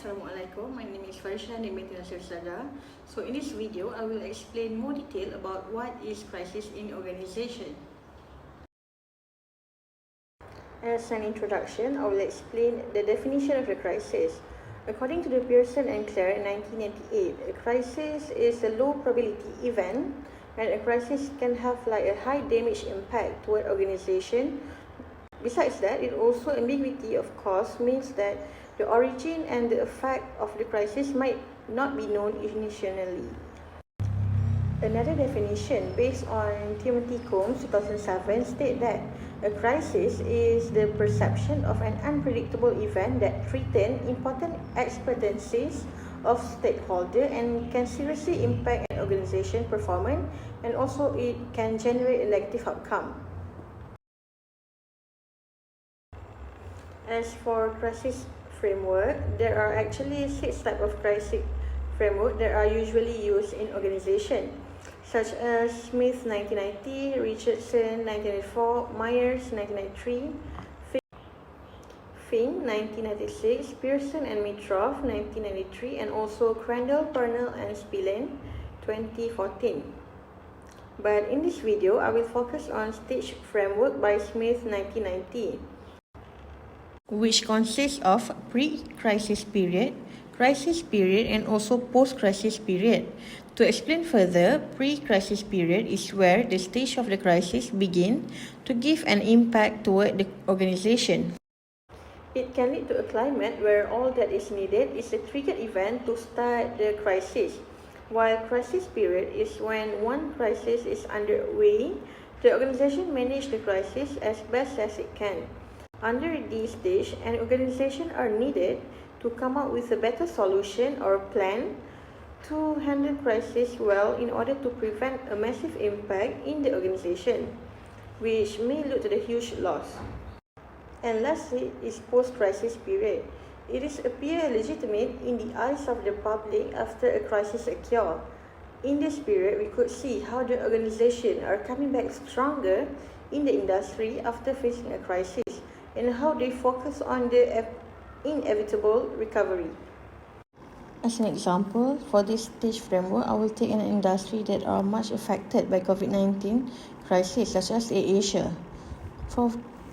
Assalamualaikum. My name is Farisha Nimetina Sirsada. So in this video, I will explain more detail about what is crisis in organization. As an introduction, I will explain the definition of a crisis. According to the Pearson and Clare in 1998, a crisis is a low probability event, and a crisis can have a high damage impact toward organization. Besides that, it also ambiguity of cause means that the origin and the effect of the crisis might not be known initially. Another definition based on Timothy Combs 2007 states that a crisis is the perception of an unpredictable event that threatens important expectancies of stakeholders and can seriously impact an organization performance, and also it can generate a negative outcome. As for crisis framework, there are actually 6 types of crisis framework that are usually used in organization, such as Smith 1990, Richardson 1994, Myers 1993, Fink 1996, Pearson and Mitroff 1993, and also Crandall, Purnell and Spillane 2014. But in this video, I will focus on stage framework by Smith 1990, which consists of pre-crisis period, crisis period, and also post-crisis period. To explain further, pre-crisis period is where the stage of the crisis begins to give an impact toward the organization. It can lead to a climate where all that is needed is a triggered event to start the crisis, while crisis period is when one crisis is underway. The organization manages the crisis as best as it can. Under this stage, an organization are needed to come up with a better solution or plan to handle crisis well in order to prevent a massive impact in the organization, which may lead to the huge loss. And lastly is post-crisis period. It is appear legitimate in the eyes of the public after a crisis occurs. In this period, we could see how the organization are coming back stronger in the industry after facing a crisis, and how they focus on the inevitable recovery. As an example, for this stage framework, I will take an industry that are much affected by COVID-19 crisis, such as Asia. For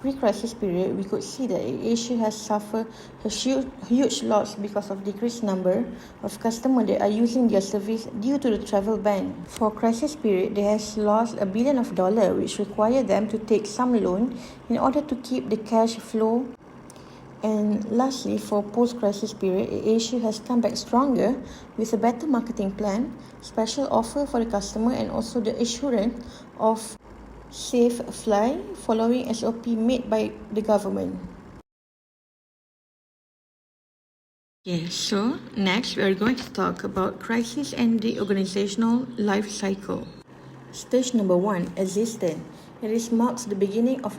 pre-crisis period, we could see that Asia has suffered a huge loss because of decreased number of customers that are using their service due to the travel ban. For crisis period, they has lost $1 billion, which require them to take some loan in order to keep the cash flow. And lastly, for post-crisis period, Asia has come back stronger with a better marketing plan, special offer for the customer, and also the assurance of safe flight following SOP made by the government. Okay, so next we are going to talk about crisis and the organizational life cycle. Stage number 1, existence. It marks the beginning of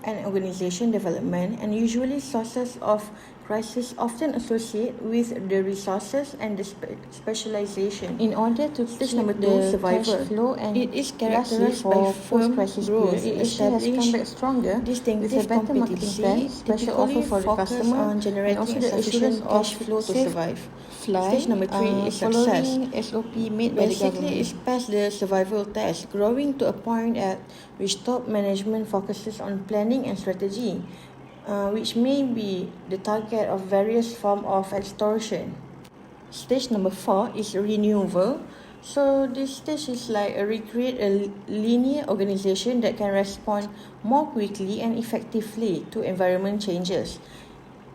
an organization development, and usually sources of crisis often associate with the resources and the specialization. In order to stage number 2, survival flow, and it is characterized by firm crisis growth. It establishes come back stronger with a better marketing plan, special offer for the customer, on generating and also the assurance of cash flow to survive. Stage number 3 is success. SOP made by the government. Basically, it passed the survival test, growing to a point at which top management focuses on planning and strategy, which may be the target of various forms of extortion. Stage number 4 is renewal. So this stage is recreate a linear organization that can respond more quickly and effectively to environment changes.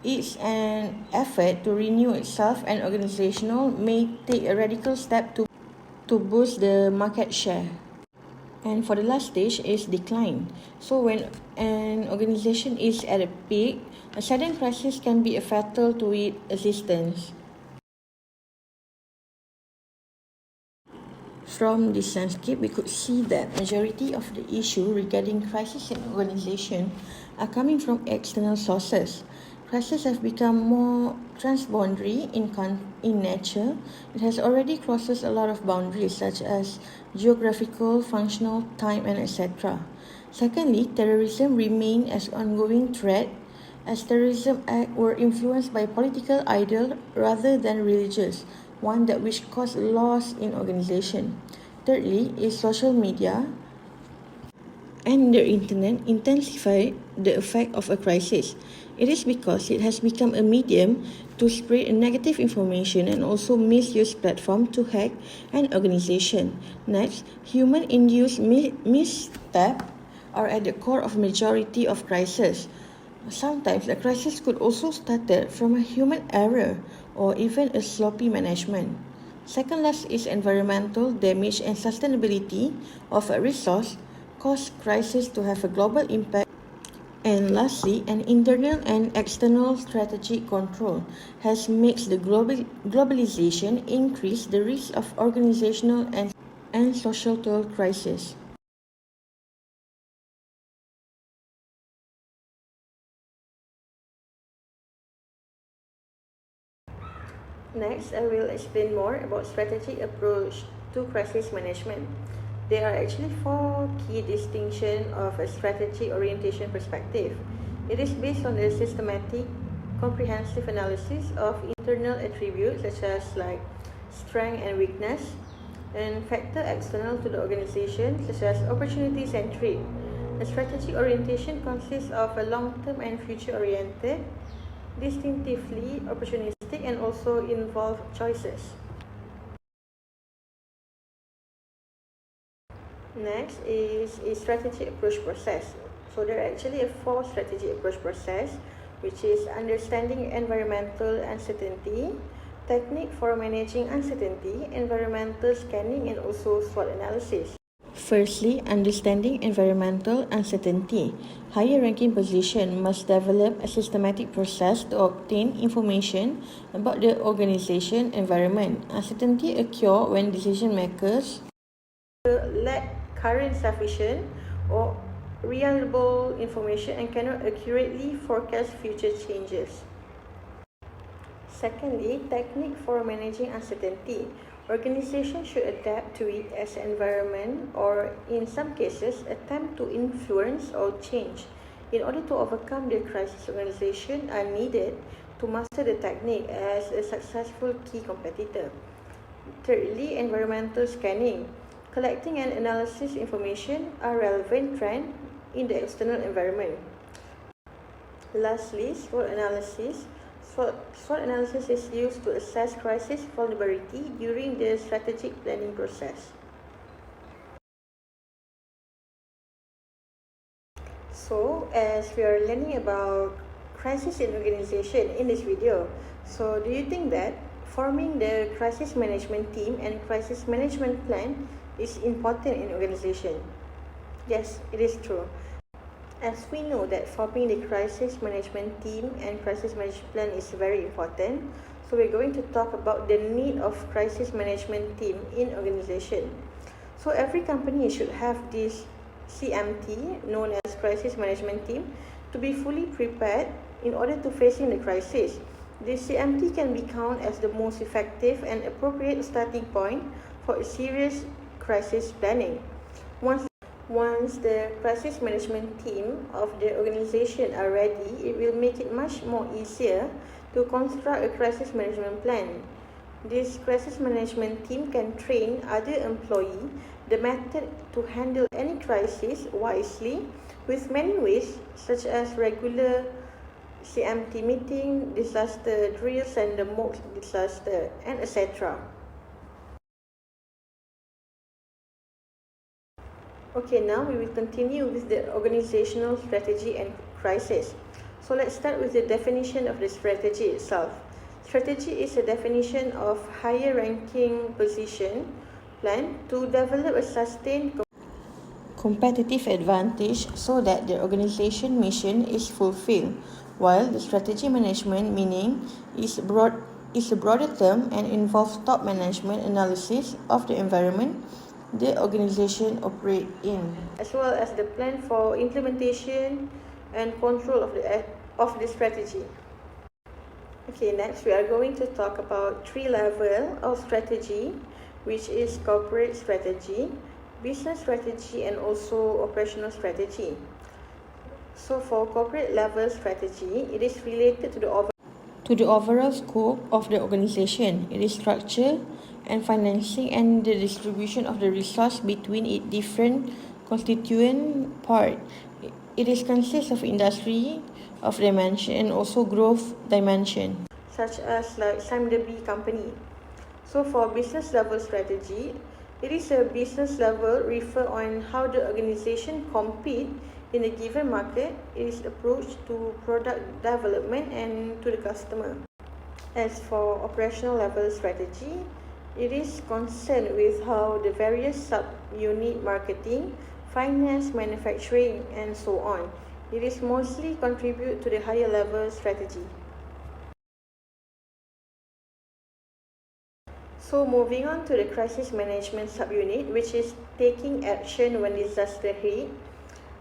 It's an effort to renew itself, and organizational may take a radical step to boost the market share. And for the last stage is decline. So when an organization is at a peak, a sudden crisis can be fatal to its existence. From this landscape, we could see that majority of the issue regarding crisis in organization are coming from external sources. Crises have become more transboundary in nature. It has already crosses a lot of boundaries such as geographical, functional, time, and etc. Secondly, terrorism remains as ongoing threat as terrorism acts were influenced by political ideal rather than religious, one that which caused loss in organization. Thirdly is social media and the internet intensify the effect of a crisis. It is because it has become a medium to spread negative information and also misuse platform to hack an organization. Next, human-induced misstep are at the core of majority of crises. Sometimes a crisis could also start from a human error or even a sloppy management. Second last is environmental damage and sustainability of a resource cause crisis to have a global impact. And lastly, an internal and external strategic control has makes the globalization increase the risk of organizational and societal crisis. Next, I will explain more about strategic approach to crisis management. There are actually four key distinctions of a strategy orientation perspective. It is based on a systematic, comprehensive analysis of internal attributes such as like strength and weakness, and factor external to the organization such as opportunities and threat. A strategy orientation consists of a long-term and future-oriented, distinctively opportunistic, and also involve choices. Next is a strategy approach process. So there are actually a four strategy approach process, which is understanding environmental uncertainty, technique for managing uncertainty, environmental scanning, and also SWOT analysis. Firstly, understanding environmental uncertainty. Higher ranking position must develop a systematic process to obtain information about the organization environment. Uncertainty occurs when decision makers lack current sufficient or reliable information and cannot accurately forecast future changes. Secondly, technique for managing uncertainty. Organizations should adapt to it as an environment or, in some cases, attempt to influence or change. In order to overcome the crisis, organizations are needed to master the technique as a successful key competitor. Thirdly, environmental scanning. Collecting and analysis information are relevant trend in the external environment. Lastly, SWOT analysis. SWOT analysis is used to assess crisis vulnerability during the strategic planning process. So, as we are learning about crisis in organization in this video, so do you think that forming the crisis management team and crisis management plan is important in organization? Yes, it is true. As we know that forming the crisis management team and crisis management plan is very important, so we're going to talk about the need of crisis management team in organization. So every company should have this CMT, known as crisis management team, to be fully prepared in order to facing the crisis. The CMT can be counted as the most effective and appropriate starting point for a serious crisis planning. Once the crisis management team of the organization are ready, it will make it much more easier to construct a crisis management plan. This crisis management team can train other employees the method to handle any crisis wisely with many ways such as regular CMT meeting, disaster drills and the mock disaster, and etc. Okay, now we will continue with the organizational strategy and crisis. So let's start with the definition of the strategy itself. Strategy is a definition of higher ranking position plan to develop a sustained competitive advantage so that the organization mission is fulfilled, while the strategy management meaning is a broader term and involves top management analysis of the environment the organization operate in, as well as the plan for implementation and control of the strategy. Okay, next we are going to talk about three levels of strategy, which is corporate strategy, business strategy, and also operational strategy. So for corporate level strategy, it is related to the overall scope of the organization. It is structure and financing and the distribution of the resource between its different constituent part. It is consists of industry of dimension and also growth dimension, such as like Sam the B company. So for business level strategy, it is a business level refer on how the organization compete in a given market. It is approach to product development and to the customer. As for operational level strategy, it is concerned with how the various sub-unit marketing, finance, manufacturing, and so on. It is mostly contribute to the higher level strategy. So moving on to the crisis management subunit, which is taking action when disaster hit.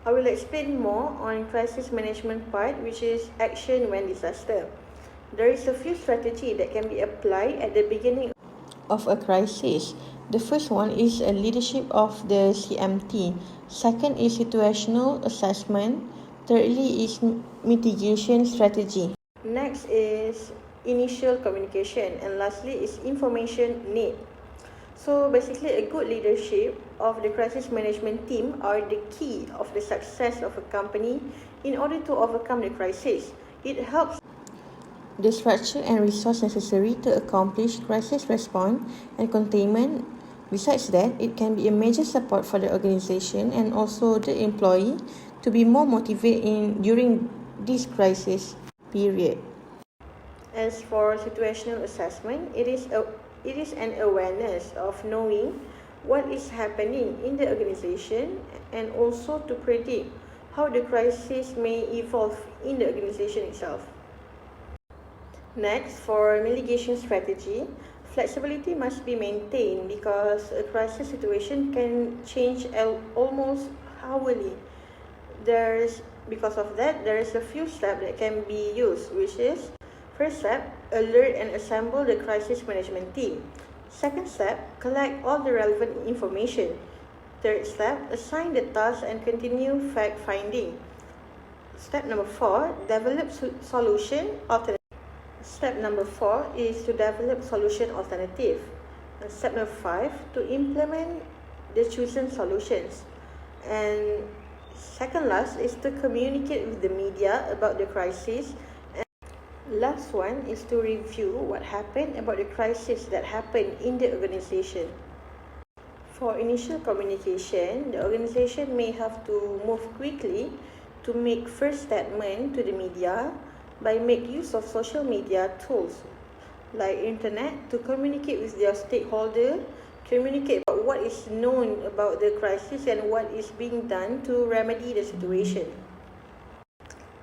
I will explain more on crisis management part, which is action when disaster. There is a few strategies that can be applied at the beginning of a crisis. The first one is a leadership of the CMT. Second is situational assessment. Thirdly is mitigation strategy. Next is initial communication, and lastly is information need. So basically, a good leadership of the crisis management team are the key of the success of a company in order to overcome the crisis. It helps the structure and resource necessary to accomplish crisis response and containment. Besides that, it can be a major support for the organization and also the employee to be more motivated during this crisis period. As for situational assessment, it is an awareness of knowing what is happening in the organization and also to predict how the crisis may evolve in the organization itself. Next, for mitigation strategy, flexibility must be maintained because a crisis situation can change almost hourly. Because of that, there is a few steps that can be used, which is first step, alert and assemble the crisis management team. Second step, collect all the relevant information. Third step, assign the task and continue fact finding. Step number 4, develop solution alternative. Step number 4 is to develop solution alternative. And step number 5, to implement the chosen solutions. And second last is to communicate with the media about the crisis. And last one is to review what happened about the crisis that happened in the organization. For initial communication, the organization may have to move quickly to make first statement to the media by make use of social media tools like internet to communicate with their stakeholder, communicate about what is known about the crisis and what is being done to remedy the situation.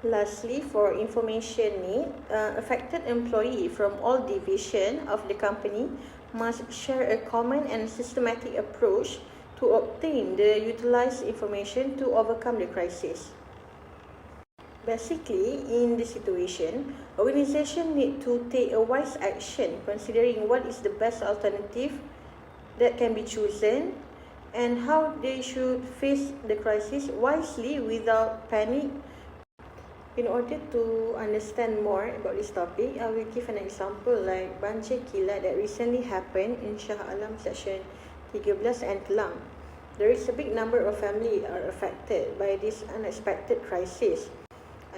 Lastly, for information need, affected employee from all divisions of the company must share a common and systematic approach to obtain the utilized information to overcome the crisis. Basically, in this situation, organization need to take a wise action considering what is the best alternative that can be chosen and how they should face the crisis wisely without panic. In order to understand more about this topic, I will give an example like banjir kilat that recently happened in Shah Alam Section 13 and Kelang. There is a big number of families are affected by this unexpected crisis.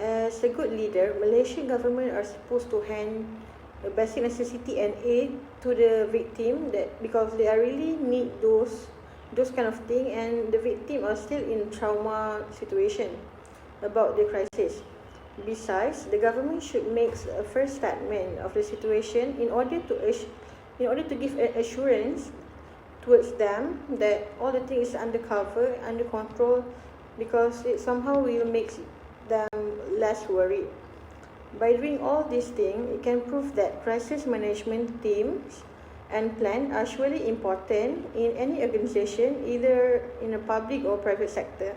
As a good leader, Malaysian government are supposed to hand a basic necessity and aid to the victim because they are really need those kind of thing, and the victim are still in trauma situation about the crisis. Besides, the government should make a first statement of the situation in order to give assurance towards them that all the things is under cover, under control, because it somehow will make them less worried. By doing all these things, it can prove that crisis management teams and plan are surely important in any organization, either in a public or private sector.